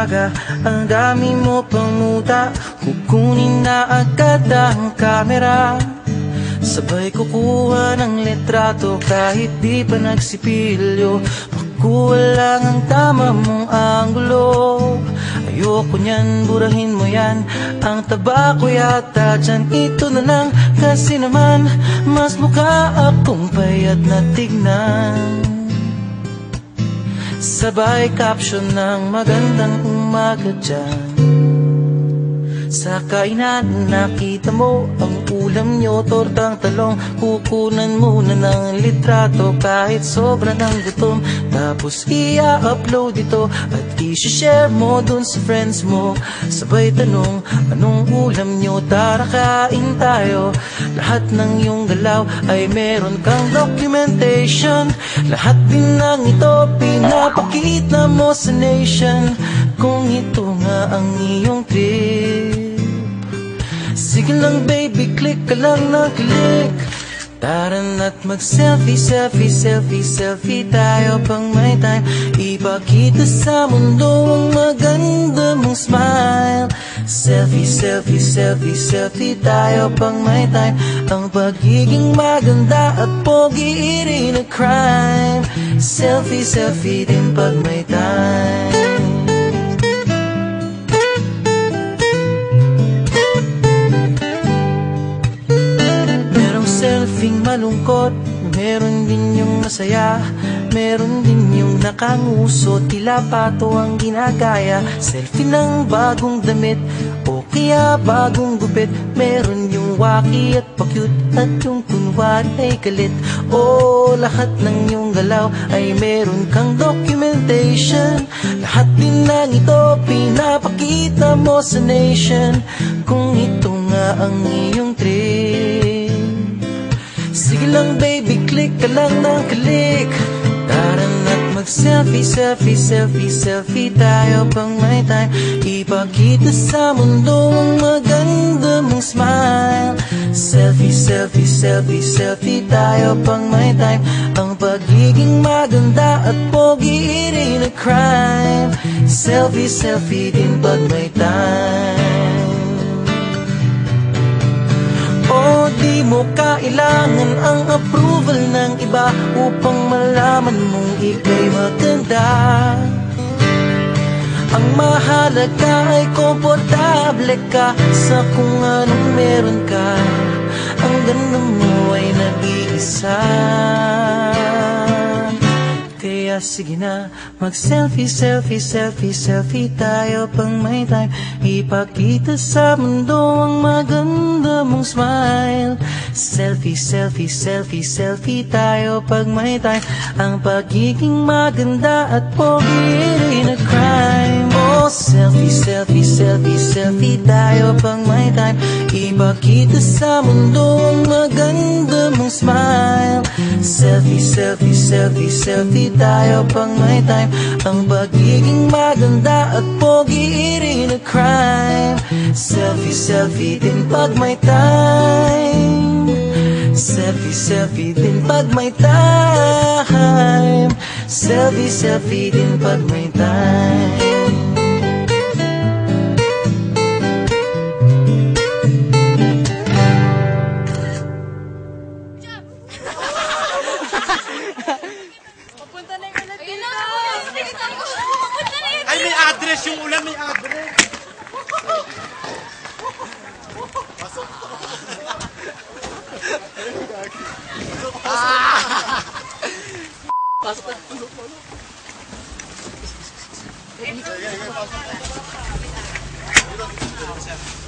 umaga, ang dami mo pang muta. Kukunin na agad ang kamera, sabay kukuha ng litrato kahit di pa nagsipilyo. Makuha lang ang tama mong anggulo. Ayoko niyan, burahin mo yan. Ang taba ko yata dyan, ito na lang. Kasi naman, mas mukha akong payat na tignan. Sabay caption ng magandang umaga dyan. Sa kainan nakita mo ang ulam nyo, tortang talong. Kukunan muna ng litrato kahit sobra ng gutom. Tapos i-upload ito at i-share mo dun sa friends mo. Sabay tanong, anong ulam nyo? Tara kain tayo. Lahat ng iyong galaw ay meron kang documentation. Lahat din ng ito pinapakita mo sa nation. Kung ito nga ang iyong trip, sige lang baby, click ka lang na click. Tara na't mag-selfie, selfie, selfie, selfie tayo pang may time. Ipakita sa mundo ang maganda mong smile. Selfie, selfie, selfie, selfie tayo pang may time. Ang pagiging maganda at pogi rin na crime. Selfie, selfie din pag may time. Selfing malungkot, meron din yung masaya. Meron din yung nakanguso, tila pato ang ginagaya. Selfie ng bagong damit o kaya bagong gupit. Meron yung waki at pa-cute at yung kunwari ay galit. O lahat ng yung galaw ay meron kang documentation. Lahat din ng ito pinapakita mo sa nation. Kung ito nga ang iyong trip, sige lang baby, click ka lang ng click. Tara na't mag-selfie, selfie, selfie, selfie tayo pang may time. Ipakita sa mundo ang maganda mong smile. Selfie, selfie, selfie, selfie tayo pang may time. Ang pagiging maganda at pogi rin na crime. Selfie, selfie din pag may time. O di mo kailangan ang approval ng iba upang malaman mong ika'y maganda. Ang mahalaga ay komportable ka sa kung anong meron ka. Ang ganda mo ay nag-iisa. Kaya sige na, mag-selfie, selfie, selfie, selfie tayo pang may time. Ipakita sa mundo ang maganda mong smile. Selfie, selfie, selfie, selfie tayo pag may time. Ang pagiging maganda at pogi rin na crime. Oh, selfie, selfie, selfie, selfie tayo pang may time. Ipakita sa mundo ang maganda mong smile. Selfie, selfie, selfie, selfie tayo pang may time. Ang pagiging maganda at pogi rin na crime. Selfie, selfie din pag may time. Selfie, selfie din pag may time. Selfie, selfie din pag may time. Ay, may address yung ulan, may address. Pasok. Pasok. Pasok.